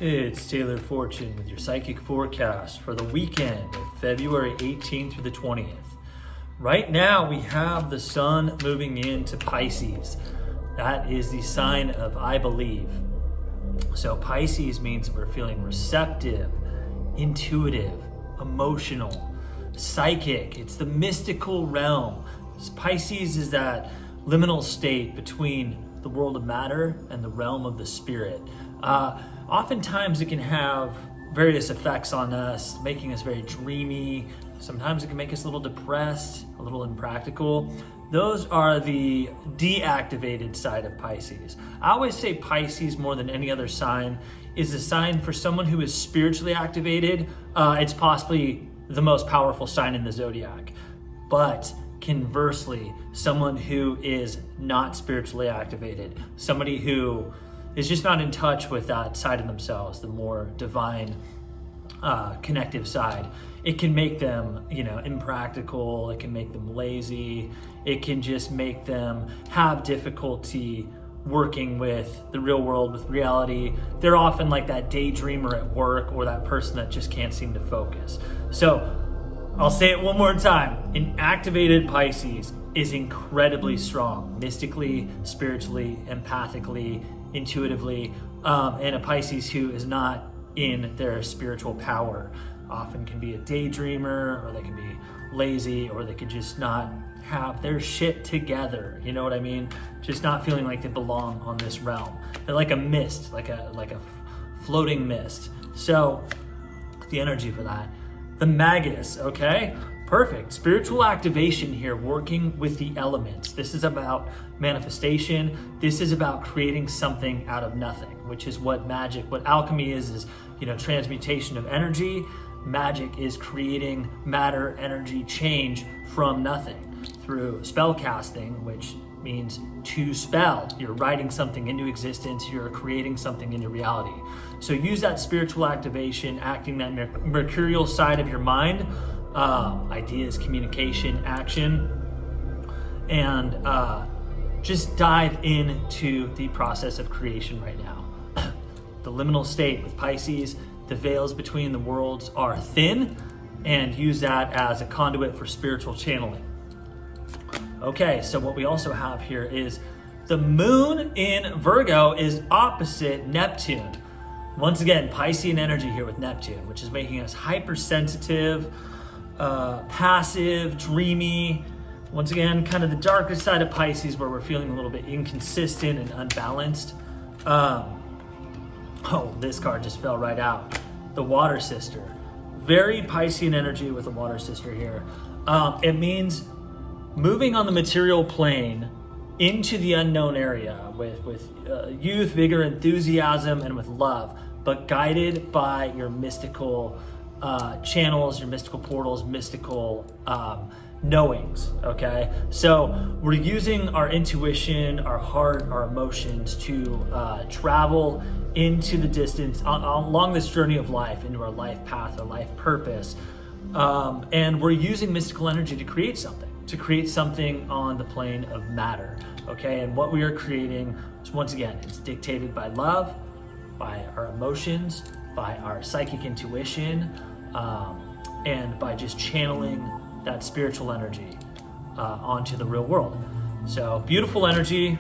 It's Taylor Fortune with your psychic forecast for the weekend of February 18th through the 20th. Right now we have the sun moving into Pisces. That is the sign of I believe. So Pisces means we're feeling receptive, intuitive, emotional, psychic. It's the mystical realm. Pisces is that liminal state between the world of matter and the realm of the spirit. Oftentimes it can have various effects on us, making us very dreamy. Sometimes it can make us a little depressed, a little impractical. Those are the deactivated side of Pisces. I always say Pisces, more than any other sign, is a sign for someone who is spiritually activated. It's possibly the most powerful sign in the zodiac. But conversely, someone who is not spiritually activated, somebody who is just not in touch with that side of themselves, the more divine, connective side, it can make them, impractical. It can make them lazy. It can just make them have difficulty working with the real world, with reality. They're often like that daydreamer at work or that person that just can't seem to focus. So I'll say it one more time. An activated Pisces is incredibly strong, mystically, spiritually, empathically, intuitively, and a Pisces who is not in their spiritual power often can be a daydreamer, or they can be lazy, or they could just not have their shit together. You know what I mean? Just not feeling like they belong on this realm. They're like a mist, like a floating mist. So the energy for that. The Magus, okay? Perfect. Spiritual activation here, working with the elements. This is about manifestation. This is about creating something out of nothing, which is what alchemy is transmutation of energy. Magic is creating matter, energy, change from nothing through spell casting, which means to spell. You're writing something into existence. You're creating something into reality. So use that spiritual activation, acting that mercurial side of your mind, ideas, communication, action, and just dive into the process of creation right now. The liminal state with Pisces, the veils between the worlds are thin, and use that as a conduit for spiritual channeling. Okay, so what we also have here is the moon in Virgo is opposite Neptune. Once again, Piscean energy here with Neptune, which is making us hypersensitive, passive, dreamy. Once again, kind of the darker side of Pisces, where we're feeling a little bit inconsistent and unbalanced. This card just fell right out. The Water Sister. Very Piscean energy with the Water Sister here. It means moving on the material plane into the unknown area with youth, vigor, enthusiasm, and with love, but guided by your mystical channels, your mystical portals, mystical knowings, okay? So we're using our intuition, our heart, our emotions to travel into the distance along this journey of life, into our life path, our life purpose. And we're using mystical energy to create something on the plane of matter, okay? And what we are creating is, once again, it's dictated by love, by our emotions, by our psychic intuition, and by just channeling that spiritual energy onto the real world. So beautiful energy.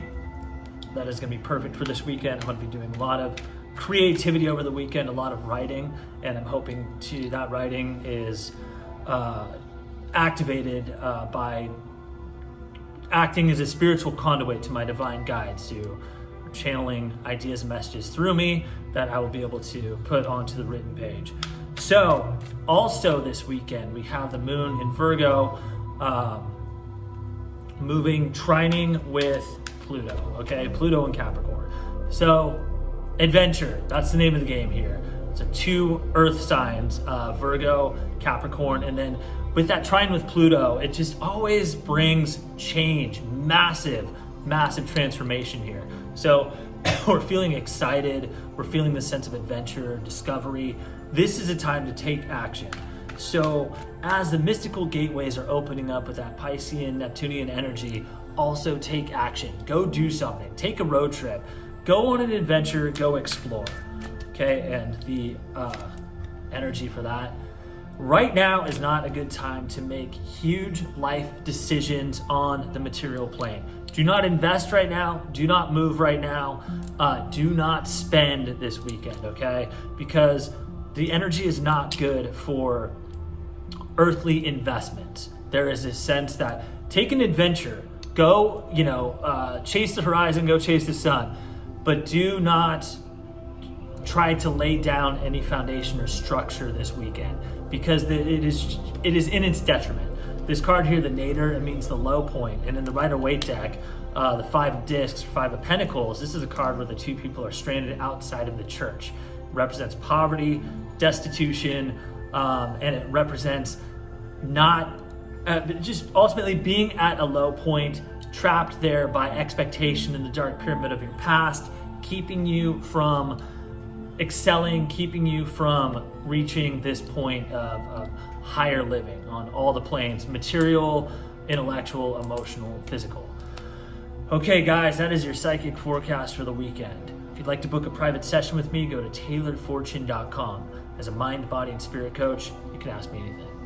That is going to be perfect for this weekend. I'm going to be doing a lot of creativity over the weekend, a lot of writing, and I'm hoping that writing is activated by acting as a spiritual conduit to my divine guides, to channeling ideas and messages through me that I will be able to put onto the written page. So also this weekend, we have the moon in Virgo trining with Pluto, okay? Pluto and Capricorn. So adventure, that's the name of the game here. So 2 earth signs, Virgo, Capricorn, and then with that trine with Pluto, it just always brings change, massive transformation here. So we're feeling excited, we're feeling this sense of adventure, discovery. This is a time to take action. So as the mystical gateways are opening up with that Piscean, Neptunian energy, also take action. Go do something. Take a road trip. Go on an adventure. Go explore. okay, and the energy for that. Right now is not a good time to make huge life decisions on the material plane. Do not invest right now. Do not move right now. Do not spend this weekend, okay? Because the energy is not good for earthly investments. There is a sense that take an adventure, go, chase the horizon, go chase the sun, but do not try to lay down any foundation or structure this weekend, because it is in its detriment. This card here, the Nadir, it means the low point. And in the Rider-Waite deck, the Five of Discs, Five of Pentacles, this is a card where the two people are stranded outside of the church. It represents poverty, destitution, and it represents just ultimately being at a low point, trapped there by expectation in the dark pyramid of your past, keeping you from excelling, keeping you from reaching this point of higher living on all the planes: material, intellectual, emotional, physical. Okay, guys, that is your psychic forecast for the weekend. If you'd like to book a private session with me, go to tailoredfortune.com. As a mind, body, and spirit coach, you can ask me anything.